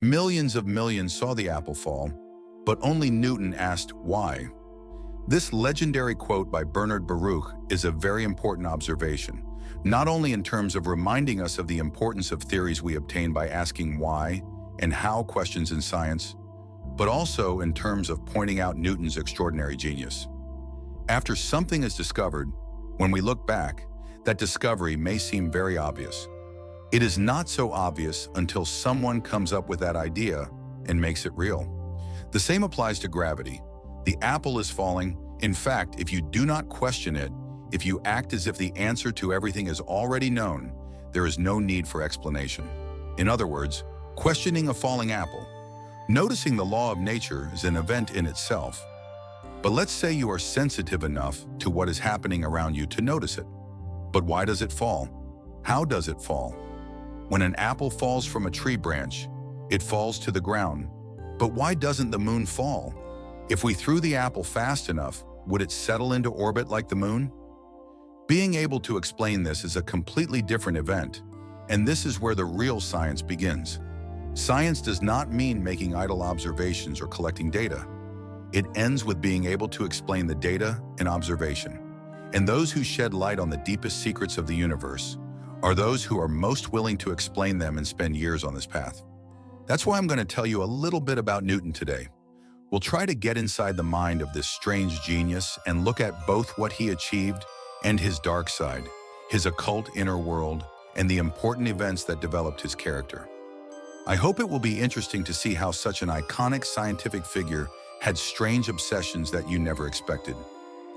Millions of millions saw the apple fall, but only Newton asked why. This legendary quote by Bernard Baruch is a very important observation, not only in terms of reminding us of the importance of theories we obtain by asking why and how questions in science, but also in terms of pointing out Newton's extraordinary genius. After something is discovered, when we look back, that discovery may seem very obvious. It is not so obvious until someone comes up with that idea and makes it real. The same applies to gravity. The apple is falling. In fact, if you do not question it, if you act as if the answer to everything is already known, there is no need for explanation. In other words, questioning a falling apple. Noticing the law of nature is an event in itself. But let's say you are sensitive enough to what is happening around you to notice it. But why does it fall? How does it fall? When an apple falls from a tree branch, it falls to the ground. But why doesn't the moon fall? If we threw the apple fast enough, would it settle into orbit like the moon? Being able to explain this is a completely different event, and this is where the real science begins. Science does not mean making idle observations or collecting data. It ends with being able to explain the data and observation. And those who shed light on the deepest secrets of the universe are those who are most willing to explain them and spend years on this path. That's why I'm going to tell you a little bit about Newton today. We'll try to get inside the mind of this strange genius and look at both what he achieved and his dark side, his occult inner world, and the important events that developed his character. I hope it will be interesting to see how such an iconic scientific figure had strange obsessions that you never expected.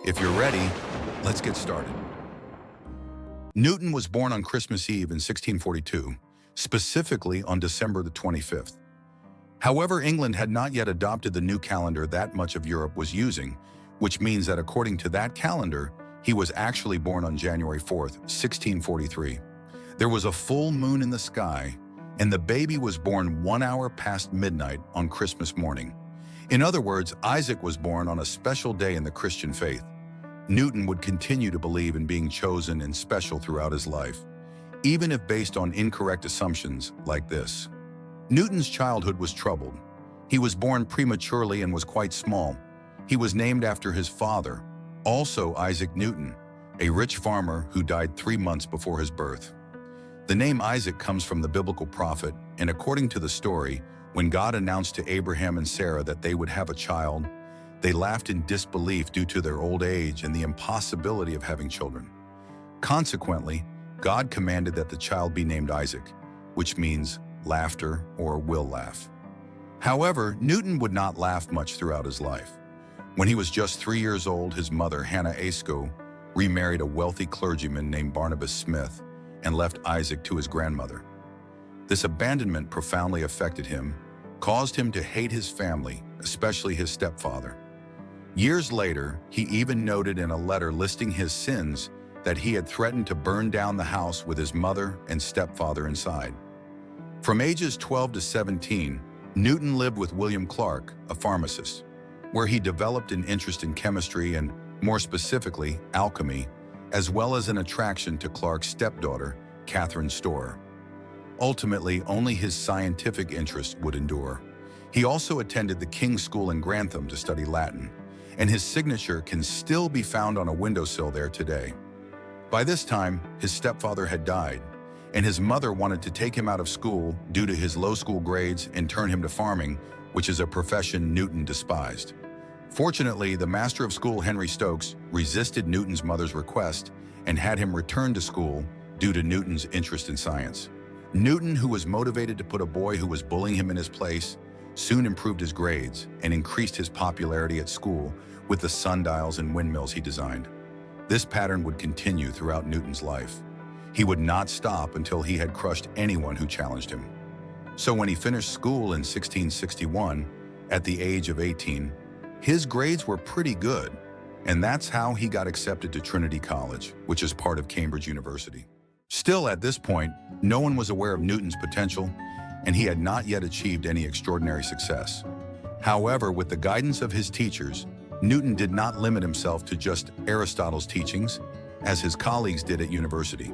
If you're ready, let's get started. Newton was born on Christmas Eve in 1642, specifically on December the 25th. However, England had not yet adopted the new calendar that much of Europe was using, which means that according to that calendar, he was actually born on January 4th, 1643. There was a full moon in the sky, and the baby was born 1 hour past midnight on Christmas morning. In other words, Isaac was born on a special day in the Christian faith. Newton would continue to believe in being chosen and special throughout his life, even if based on incorrect assumptions like this. Newton's childhood was troubled. He was born prematurely and was quite small. He was named after his father, also Isaac Newton, a rich farmer who died 3 months before his birth. The name Isaac comes from the biblical prophet, and according to the story, when God announced to Abraham and Sarah that they would have a child, they laughed in disbelief due to their old age and the impossibility of having children. Consequently, God commanded that the child be named Isaac, which means laughter or will laugh. However, Newton would not laugh much throughout his life. When he was just 3 years old, his mother, Hannah Asko, remarried a wealthy clergyman named Barnabas Smith and left Isaac to his grandmother. This abandonment profoundly affected him, caused him to hate his family, especially his stepfather. Years later, he even noted in a letter listing his sins that he had threatened to burn down the house with his mother and stepfather inside. From ages 12 to 17, Newton lived with William Clark, a pharmacist, where he developed an interest in chemistry and, more specifically, alchemy, as well as an attraction to Clark's stepdaughter, Catherine Storer. Ultimately, only his scientific interest would endure. He also attended the King's School in Grantham to study Latin, and his signature can still be found on a windowsill there today. By this time, his stepfather had died, and his mother wanted to take him out of school due to his low school grades and turn him to farming, which is a profession Newton despised. Fortunately, the master of school, Henry Stokes, resisted Newton's mother's request and had him return to school due to Newton's interest in science. Newton, who was motivated to put a boy who was bullying him in his place, soon improved his grades and increased his popularity at school with the sundials and windmills he designed. This pattern would continue throughout Newton's life. He would not stop until he had crushed anyone who challenged him. So when he finished school in 1661, at the age of 18, his grades were pretty good, and that's how he got accepted to Trinity College, which is part of Cambridge University. Still, at this point, no one was aware of Newton's potential, and he had not yet achieved any extraordinary success. However, with the guidance of his teachers, Newton did not limit himself to just Aristotle's teachings, as his colleagues did at university.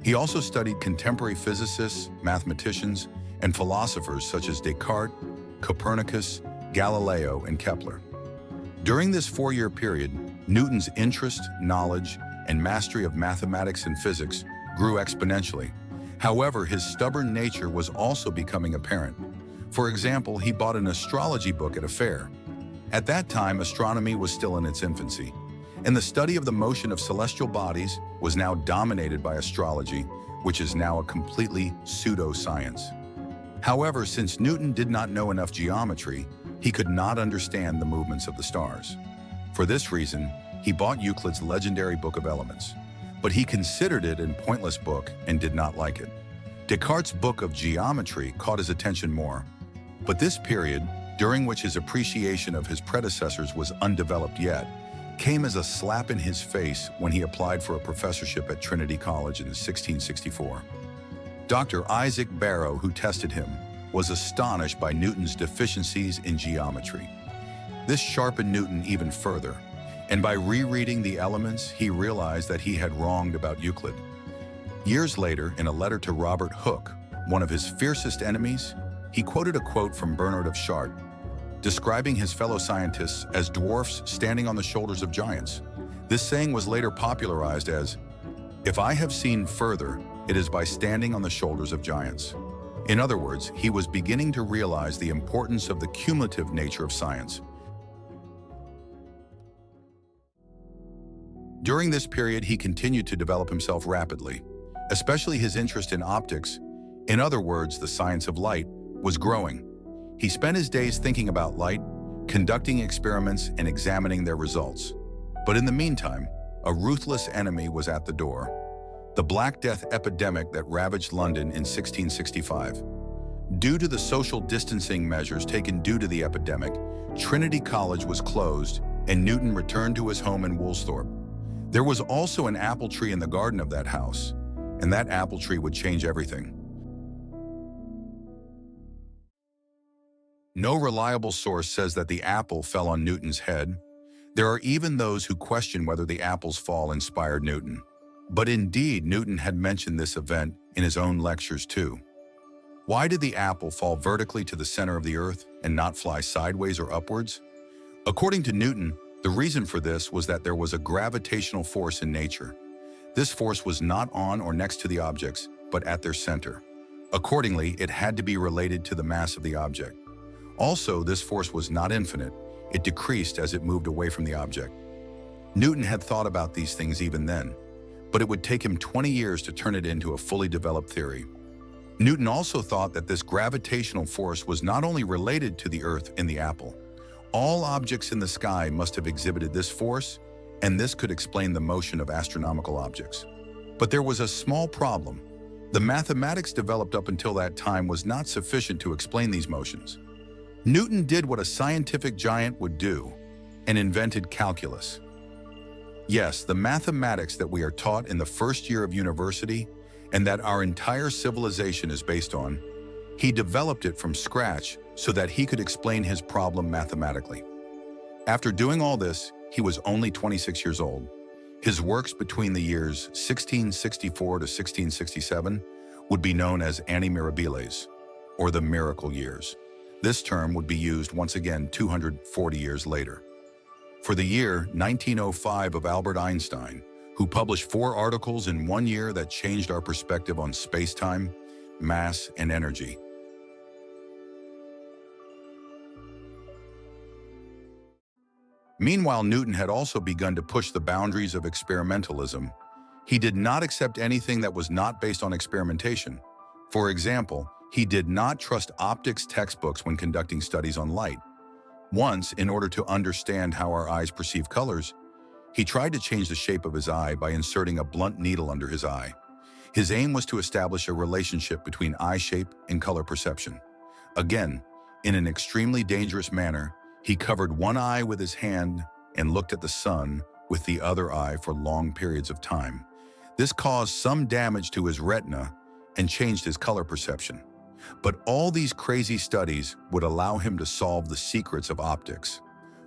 He also studied contemporary physicists, mathematicians, and philosophers such as Descartes, Copernicus, Galileo, and Kepler. During this 4-year period, Newton's interest, knowledge, and mastery of mathematics and physics grew exponentially. However, his stubborn nature was also becoming apparent. For example, he bought an astrology book at a fair. At that time, astronomy was still in its infancy, and the study of the motion of celestial bodies was now dominated by astrology, which is now a completely pseudo-science. However, since Newton did not know enough geometry, he could not understand the movements of the stars. For this reason, he bought Euclid's legendary Book of Elements, but he considered it a pointless book and did not like it. Descartes' Book of Geometry caught his attention more, but this period, during which his appreciation of his predecessors was undeveloped yet, came as a slap in his face when he applied for a professorship at Trinity College in 1664. Dr. Isaac Barrow, who tested him, was astonished by Newton's deficiencies in geometry. This sharpened Newton even further, and by rereading the Elements, he realized that he had wronged about Euclid. Years later, in a letter to Robert Hooke, one of his fiercest enemies, he quoted a quote from Bernard of Chartres, describing his fellow scientists as dwarfs standing on the shoulders of giants. This saying was later popularized as, "If I have seen further, it is by standing on the shoulders of giants." In other words, he was beginning to realize the importance of the cumulative nature of science. During this period, he continued to develop himself rapidly, especially his interest in optics, in other words, the science of light, was growing. He spent his days thinking about light, conducting experiments, and examining their results. But in the meantime, a ruthless enemy was at the door: the Black Death epidemic that ravaged London in 1665. Due to the social distancing measures taken due to the epidemic, Trinity College was closed and Newton returned to his home in Woolsthorpe. There was also an apple tree in the garden of that house, and that apple tree would change everything. No reliable source says that the apple fell on Newton's head. There are even those who question whether the apple's fall inspired Newton. But indeed, Newton had mentioned this event in his own lectures too. Why did the apple fall vertically to the center of the earth and not fly sideways or upwards? According to Newton, the reason for this was that there was a gravitational force in nature. This force was not on or next to the objects, but at their center. Accordingly, it had to be related to the mass of the object. Also, this force was not infinite. It decreased as it moved away from the object. Newton had thought about these things even then, but it would take him 20 years to turn it into a fully developed theory. Newton also thought that this gravitational force was not only related to the Earth and the apple. All objects in the sky must have exhibited this force, and this could explain the motion of astronomical objects. But there was a small problem. The mathematics developed up until that time was not sufficient to explain these motions. Newton did what a scientific giant would do, and invented calculus. Yes, the mathematics that we are taught in the first year of university and that our entire civilization is based on, he developed it from scratch so that he could explain his problem mathematically. After doing all this, he was only 26 years old. His works between the years 1664 to 1667 would be known as Anni Mirabilis, or the miracle years. This term would be used once again 240 years later. For the year 1905 of Albert Einstein, who published 4 articles in 1 year that changed our perspective on space-time, mass, and energy. Meanwhile, Newton had also begun to push the boundaries of experimentalism. He did not accept anything that was not based on experimentation. For example, he did not trust optics textbooks when conducting studies on light. Once, in order to understand how our eyes perceive colors, he tried to change the shape of his eye by inserting a blunt needle under his eye. His aim was to establish a relationship between eye shape and color perception. Again, in an extremely dangerous manner, he covered one eye with his hand and looked at the sun with the other eye for long periods of time. This caused some damage to his retina and changed his color perception. But all these crazy studies would allow him to solve the secrets of optics.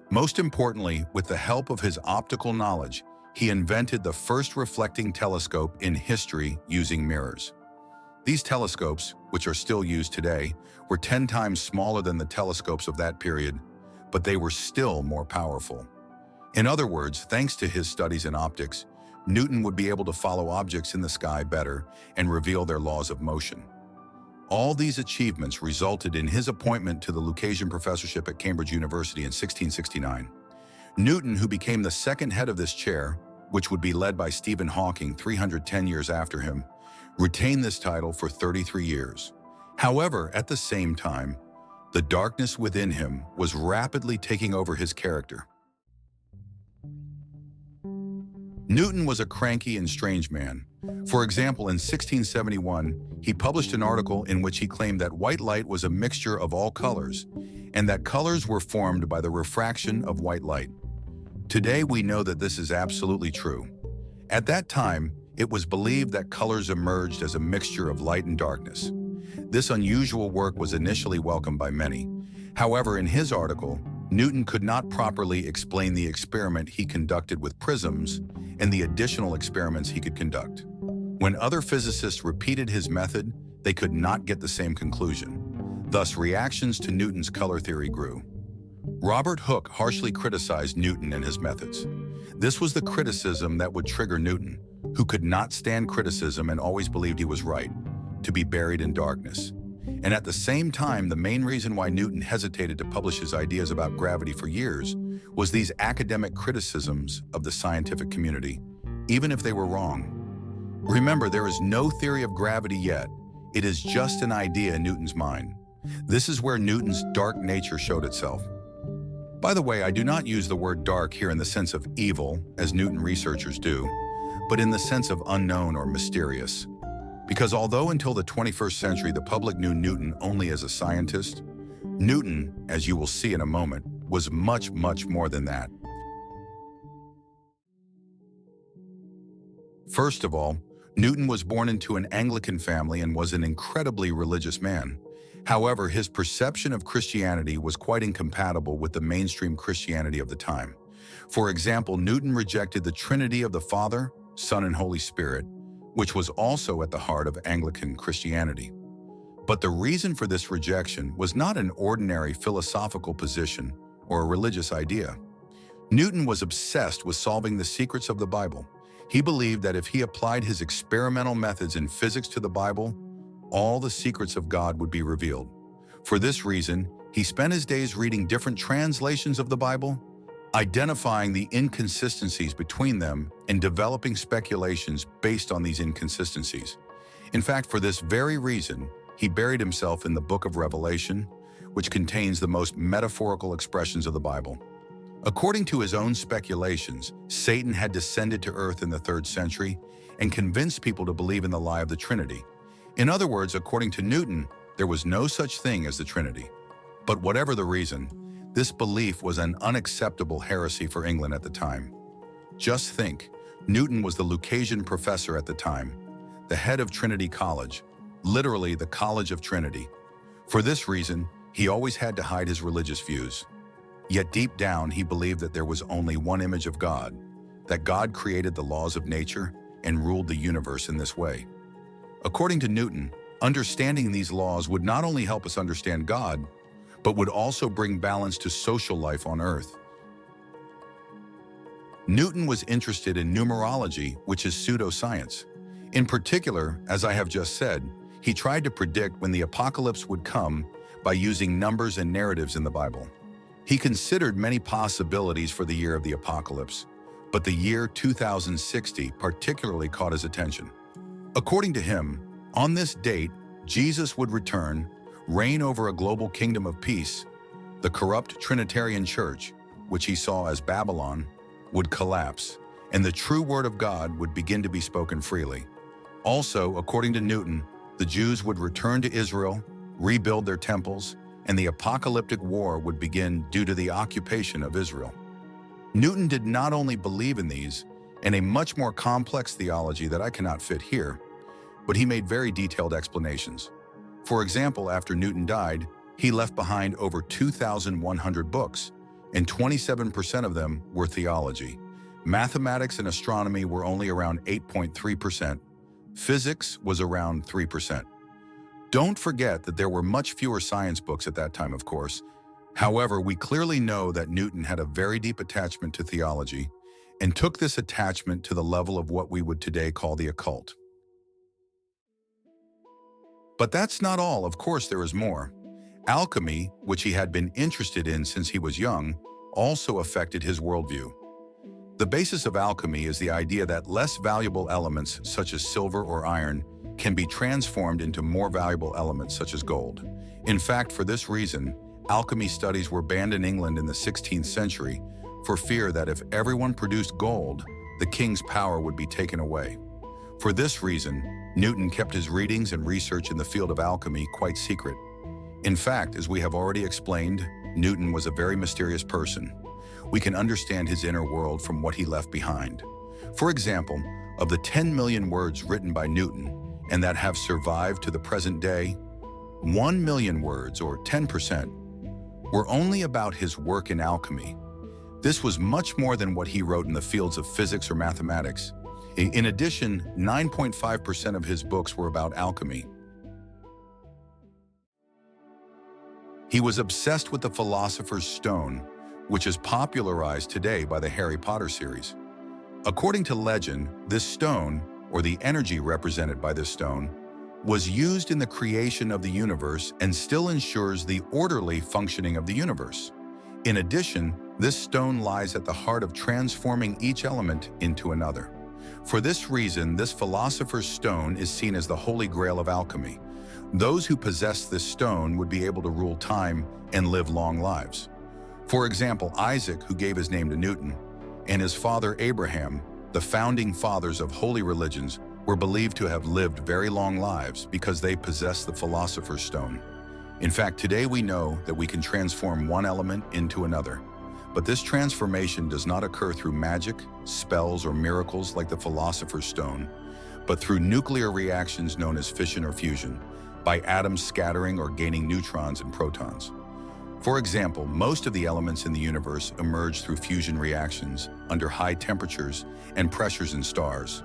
Most importantly, with the help of his optical knowledge, he invented the first reflecting telescope in history using mirrors. These telescopes, which are still used today, were 10 times smaller than the telescopes of that period, but they were still more powerful. In other words, thanks to his studies in optics, Newton would be able to follow objects in the sky better and reveal their laws of motion. All these achievements resulted in his appointment to the Lucasian professorship at Cambridge University in 1669. Newton, who became the second head of this chair, which would be led by Stephen Hawking 310 years after him, retained this title for 33 years. However, at the same time, the darkness within him was rapidly taking over his character. Newton was a cranky and strange man. For example, in 1671, he published an article in which he claimed that white light was a mixture of all colors, and that colors were formed by the refraction of white light. Today, we know that this is absolutely true. At that time, it was believed that colors emerged as a mixture of light and darkness. This unusual work was initially welcomed by many. However, in his article, Newton could not properly explain the experiment he conducted with prisms and the additional experiments he could conduct. When other physicists repeated his method, they could not get the same conclusion. Thus, reactions to Newton's color theory grew. Robert Hooke harshly criticized Newton and his methods. This was the criticism that would trigger Newton, who could not stand criticism and always believed he was right, to be buried in darkness. And at the same time, the main reason why Newton hesitated to publish his ideas about gravity for years was these academic criticisms of the scientific community, even if they were wrong. Remember, there is no theory of gravity yet. It is just an idea in Newton's mind. This is where Newton's dark nature showed itself. By the way, I do not use the word dark here in the sense of evil, as Newton researchers do, but in the sense of unknown or mysterious. Because although until the 21st century the public knew Newton only as a scientist, Newton, as you will see in a moment, was much, much more than that. First of all, Newton was born into an Anglican family and was an incredibly religious man. However, his perception of Christianity was quite incompatible with the mainstream Christianity of the time. For example, Newton rejected the Trinity of the Father, Son, and Holy Spirit, which was also at the heart of Anglican Christianity. But the reason for this rejection was not an ordinary philosophical position or a religious idea. Newton was obsessed with solving the secrets of the Bible. He believed that if he applied his experimental methods in physics to the Bible, all the secrets of God would be revealed. For this reason, he spent his days reading different translations of the Bible, identifying the inconsistencies between them and developing speculations based on these inconsistencies. In fact, for this very reason, he buried himself in the book of Revelation, which contains the most metaphorical expressions of the Bible. According to his own speculations, Satan had descended to earth in the 3rd century and convinced people to believe in the lie of the Trinity. In other words, according to Newton, there was no such thing as the Trinity. But whatever the reason, this belief was an unacceptable heresy for England at the time. Just think, Newton was the Lucasian professor at the time, the head of Trinity College, literally the College of Trinity. For this reason, he always had to hide his religious views. Yet deep down, he believed that there was only one image of God, that God created the laws of nature and ruled the universe in this way. According to Newton, understanding these laws would not only help us understand God, but would also bring balance to social life on Earth. Newton was interested in numerology, which is pseudoscience. In particular, as I have just said, he tried to predict when the apocalypse would come by using numbers and narratives in the Bible. He considered many possibilities for the year of the apocalypse, but the year 2060 particularly caught his attention. According to him, on this date, Jesus would return, reign over a global kingdom of peace. The corrupt Trinitarian Church, which he saw as Babylon, would collapse, and the true word of God would begin to be spoken freely. Also, according to Newton, the Jews would return to Israel, rebuild their temples, and the apocalyptic war would begin due to the occupation of Israel. Newton did not only believe in these and a much more complex theology that I cannot fit here, but he made very detailed explanations. For example, after Newton died, he left behind over 2,100 books, and 27% of them were theology. Mathematics and astronomy were only around 8.3%. Physics was around 3%. Don't forget that there were much fewer science books at that time, of course. However, we clearly know that Newton had a very deep attachment to theology and took this attachment to the level of what we would today call the occult. But that's not all. Of course, there is more. Alchemy, which he had been interested in since he was young, also affected his worldview. The basis of alchemy is the idea that less valuable elements, such as silver or iron, can be transformed into more valuable elements, such as gold. In fact, for this reason, alchemy studies were banned in England in the 16th century for fear that if everyone produced gold, the king's power would be taken away. For this reason, Newton kept his readings and research in the field of alchemy quite secret. In fact, as we have already explained, Newton was a very mysterious person. We can understand his inner world from what he left behind. For example, of the 10 million words written by Newton and that have survived to the present day, 1 million words, or 10%, were only about his work in alchemy. This was much more than what he wrote in the fields of physics or mathematics. In addition, 9.5% of his books were about alchemy. He was obsessed with the Philosopher's Stone, which is popularized today by the Harry Potter series. According to legend, this stone, or the energy represented by this stone, was used in the creation of the universe and still ensures the orderly functioning of the universe. In addition, this stone lies at the heart of transforming each element into another. For this reason, this Philosopher's Stone is seen as the Holy Grail of alchemy. Those who possess this stone would be able to rule time and live long lives. For example, Isaac, who gave his name to Newton, and his father Abraham, the founding fathers of holy religions, were believed to have lived very long lives because they possessed the Philosopher's Stone. In fact, today we know that we can transform one element into another. But this transformation does not occur through magic, spells, or miracles like the Philosopher's Stone, but through nuclear reactions known as fission or fusion, by atoms scattering or gaining neutrons and protons. For example, most of the elements in the universe emerge through fusion reactions under high temperatures and pressures in stars.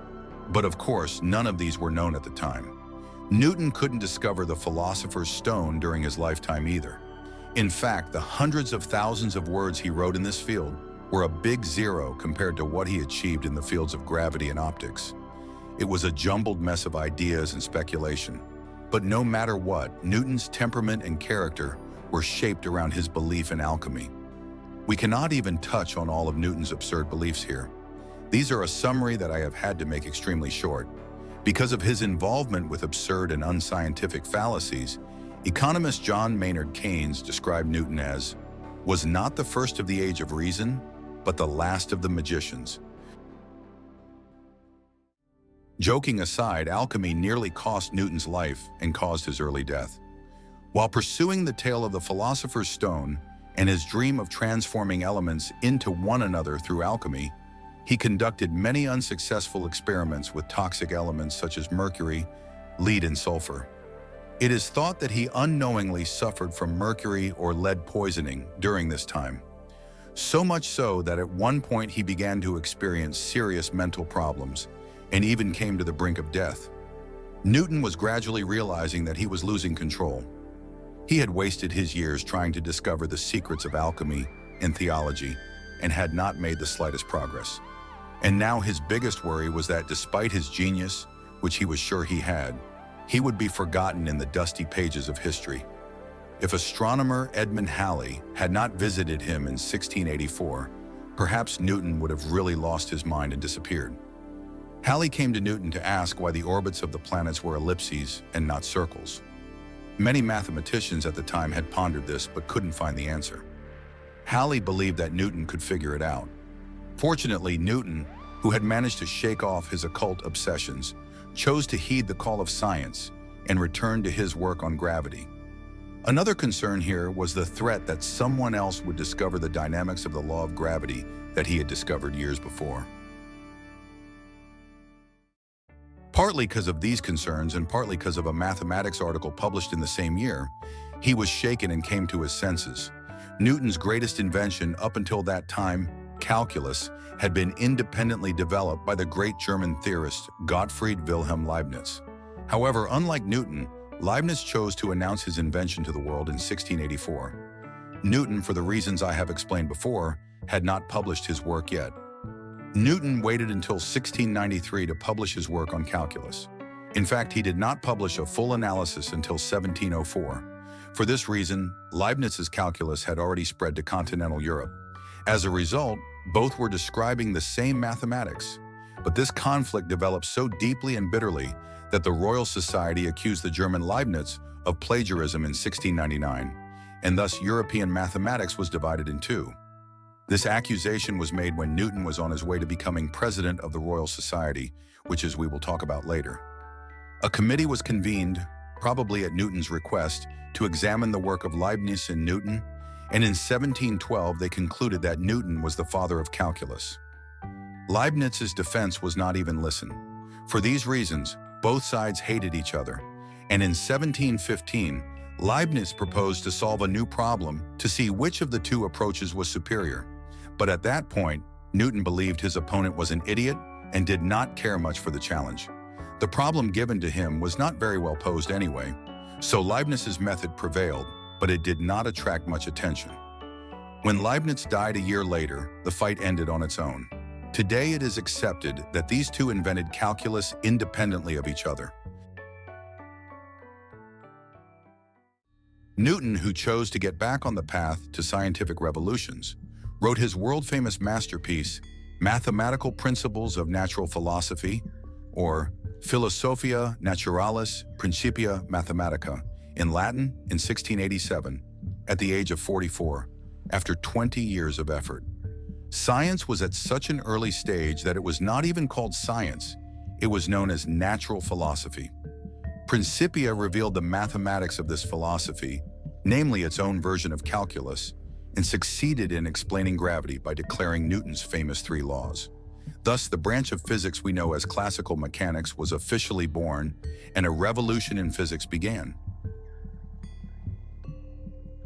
But of course, none of these were known at the time. Newton couldn't discover the Philosopher's Stone during his lifetime either. In fact, the hundreds of thousands of words he wrote in this field were a big zero compared to what he achieved in the fields of gravity and optics. It was a jumbled mess of ideas and speculation. But no matter what, Newton's temperament and character were shaped around his belief in alchemy. We cannot even touch on all of Newton's absurd beliefs here. These are a summary that I have had to make extremely short. Because of his involvement with absurd and unscientific fallacies, economist John Maynard Keynes described Newton as, "was not the first of the age of reason, but the last of the magicians." Joking aside, alchemy nearly cost Newton's life and caused his early death. While pursuing the tale of the Philosopher's Stone and his dream of transforming elements into one another through alchemy, he conducted many unsuccessful experiments with toxic elements such as mercury, lead, and sulfur. It is thought that he unknowingly suffered from mercury or lead poisoning during this time. So much so that at one point he began to experience serious mental problems and even came to the brink of death. Newton was gradually realizing that he was losing control. He had wasted his years trying to discover the secrets of alchemy and theology and had not made the slightest progress. And now his biggest worry was that despite his genius, which he was sure he had, he would be forgotten in the dusty pages of history. If astronomer Edmund Halley had not visited him in 1684, perhaps Newton would have really lost his mind and disappeared. Halley came to Newton to ask why the orbits of the planets were ellipses and not circles. Many mathematicians at the time had pondered this but couldn't find the answer. Halley believed that Newton could figure it out. Fortunately, Newton, who had managed to shake off his occult obsessions, chose to heed the call of science and returned to his work on gravity. Another concern here was the threat that someone else would discover the dynamics of the law of gravity that he had discovered years before. Partly because of these concerns and partly because of a mathematics article published in the same year, he was shaken and came to his senses. Newton's greatest invention up until that time, calculus, had been independently developed by the great German theorist Gottfried Wilhelm Leibniz. However, unlike Newton, Leibniz chose to announce his invention to the world in 1684. Newton, for the reasons I have explained before, had not published his work yet. Newton waited until 1693 to publish his work on calculus. In fact, he did not publish a full analysis until 1704. For this reason, Leibniz's calculus had already spread to continental Europe. As a result, both were describing the same mathematics. But this conflict developed so deeply and bitterly that the Royal Society accused the German Leibniz of plagiarism in 1699, and thus European mathematics was divided in two. This accusation was made when Newton was on his way to becoming president of the Royal Society, which we will talk about later. A committee was convened, probably at Newton's request, to examine the work of Leibniz and Newton, and in 1712 they concluded that Newton was the father of calculus. Leibniz's defense was not even listened. For these reasons, both sides hated each other, and in 1715, Leibniz proposed to solve a new problem to see which of the two approaches was superior. But at that point, Newton believed his opponent was an idiot and did not care much for the challenge. The problem given to him was not very well posed anyway, so Leibniz's method prevailed, but it did not attract much attention. When Leibniz died a year later, the fight ended on its own. Today it is accepted that these two invented calculus independently of each other. Newton, who chose to get back on the path to scientific revolutions, wrote his world-famous masterpiece, Mathematical Principles of Natural Philosophy, or Philosophia Naturalis Principia Mathematica, in Latin in 1687, at the age of 44, after 20 years of effort. Science was at such an early stage that it was not even called science, it was known as natural philosophy. Principia revealed the mathematics of this philosophy, namely its own version of calculus, and succeeded in explaining gravity by declaring Newton's famous three laws. Thus, the branch of physics we know as classical mechanics was officially born, and a revolution in physics began.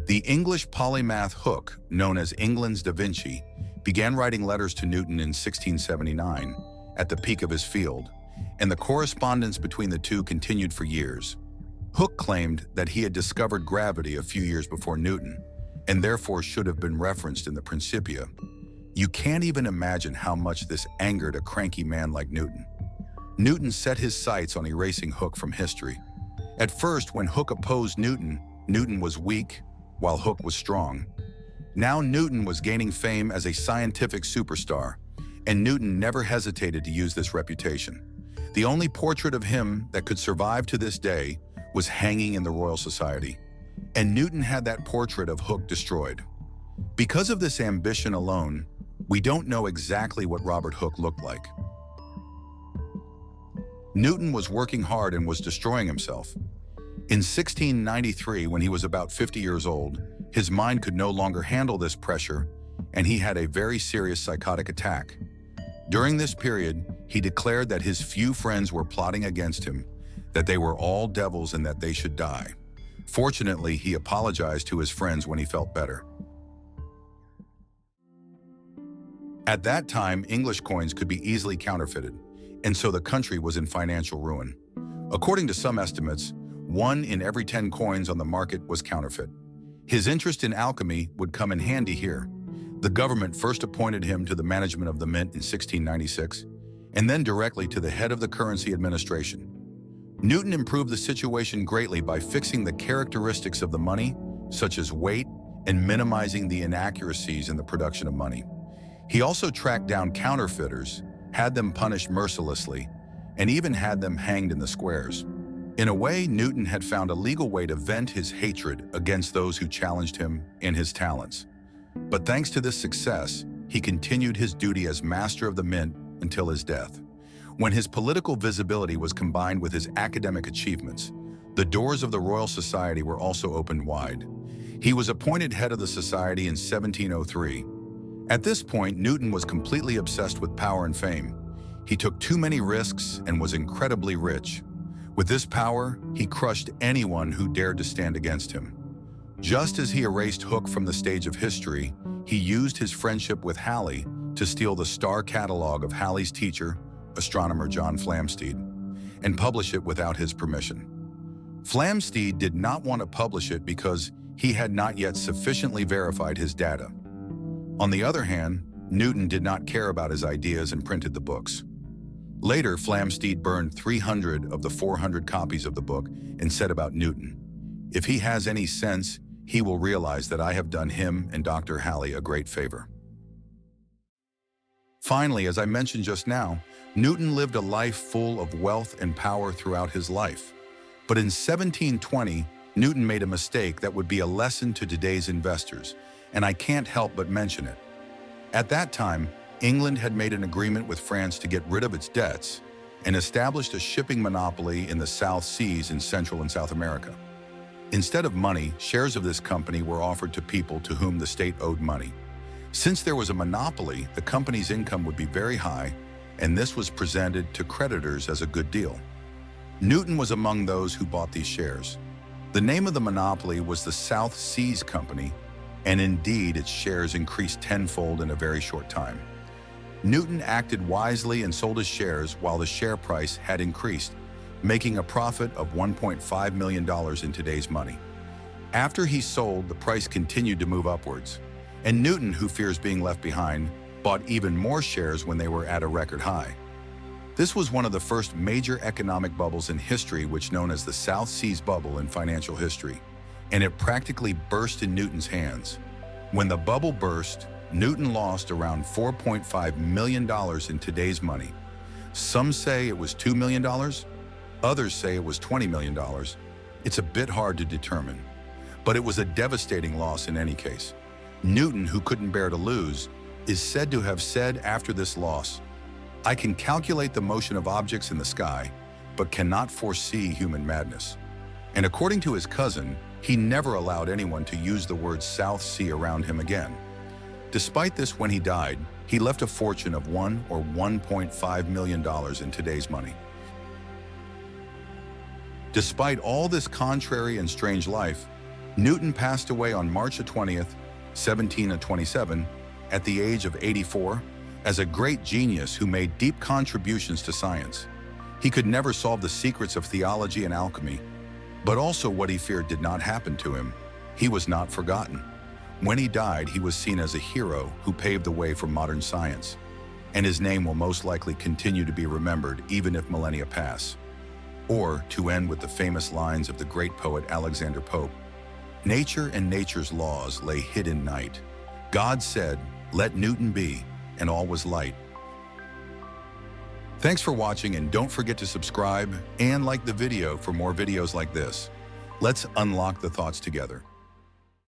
The English polymath Hooke, known as England's Da Vinci, began writing letters to Newton in 1679, at the peak of his field, and the correspondence between the two continued for years. Hooke claimed that he had discovered gravity a few years before Newton, and therefore should have been referenced in the Principia. You can't even imagine how much this angered a cranky man like Newton. Newton set his sights on erasing Hooke from history. At first, when Hooke opposed Newton, Newton was weak, while Hooke was strong. Now Newton was gaining fame as a scientific superstar, and Newton never hesitated to use this reputation. The only portrait of him that could survive to this day was hanging in the Royal Society, and Newton had that portrait of Hooke destroyed. Because of this ambition alone, we don't know exactly what Robert Hooke looked like. Newton was working hard and was destroying himself. In 1693, when he was about 50 years old, his mind could no longer handle this pressure, and he had a very serious psychotic attack. During this period, he declared that his few friends were plotting against him, that they were all devils and that they should die. Fortunately, he apologized to his friends when he felt better. At that time, English coins could be easily counterfeited, and so the country was in financial ruin. According to some estimates, 1 in every 10 coins on the market was counterfeit. His interest in alchemy would come in handy here. The government first appointed him to the management of the mint in 1696, and then directly to the head of the currency administration. Newton improved the situation greatly by fixing the characteristics of the money, such as weight, and minimizing the inaccuracies in the production of money. He also tracked down counterfeiters, had them punished mercilessly, and even had them hanged in the squares. In a way, Newton had found a legal way to vent his hatred against those who challenged him in his talents. But thanks to this success, he continued his duty as master of the mint until his death. When his political visibility was combined with his academic achievements, the doors of the Royal Society were also opened wide. He was appointed head of the society in 1703. At this point, Newton was completely obsessed with power and fame. He took too many risks and was incredibly rich. With this power, he crushed anyone who dared to stand against him. Just as he erased Hooke from the stage of history, he used his friendship with Halley to steal the star catalog of Halley's teacher, astronomer John Flamsteed, and publish it without his permission. Flamsteed did not want to publish it because he had not yet sufficiently verified his data. On the other hand, Newton did not care about his ideas and printed the books. Later, Flamsteed burned 300 of the 400 copies of the book and said about Newton, "If he has any sense, he will realize that I have done him and Dr. Halley a great favor." Finally, as I mentioned just now, Newton lived a life full of wealth and power throughout his life. But in 1720, Newton made a mistake that would be a lesson to today's investors, and I can't help but mention it. At that time, England had made an agreement with France to get rid of its debts and established a shipping monopoly in the South Seas in Central and South America. Instead of money, shares of this company were offered to people to whom the state owed money. Since there was a monopoly, the company's income would be very high, and this was presented to creditors as a good deal. Newton was among those who bought these shares. The name of the monopoly was the South Seas Company, and indeed its shares increased tenfold in a very short time. Newton acted wisely and sold his shares while the share price had increased, making a profit of $1.5 million in today's money. After he sold, the price continued to move upwards, and Newton, who fears being left behind, bought even more shares when they were at a record high. This was one of the first major economic bubbles in history, which known as the South Seas Bubble in financial history, and it practically burst in Newton's hands. When the bubble burst, Newton lost around $4.5 million in today's money. Some say it was $2 million, others say it was $20 million. It's a bit hard to determine, but it was a devastating loss in any case. Newton, who couldn't bear to lose, is said to have said after this loss, "I can calculate the motion of objects in the sky, but cannot foresee human madness." And according to his cousin, he never allowed anyone to use the word South Sea around him again. Despite this, when he died, he left a fortune of $1 or $1.5 million in today's money. Despite all this contrary and strange life, Newton passed away on March 20th, 1727, at the age of 84, as a great genius who made deep contributions to science. He could never solve the secrets of theology and alchemy, but also what he feared did not happen to him. He was not forgotten. When he died, he was seen as a hero who paved the way for modern science, and his name will most likely continue to be remembered even if millennia pass. Or, to end with the famous lines of the great poet Alexander Pope, "Nature and nature's laws lay hid in night. God said, 'Let Newton be,' and all was light." Thanks for watching, and don't forget to subscribe and like the video for more videos like this. Let's unlock the thoughts together.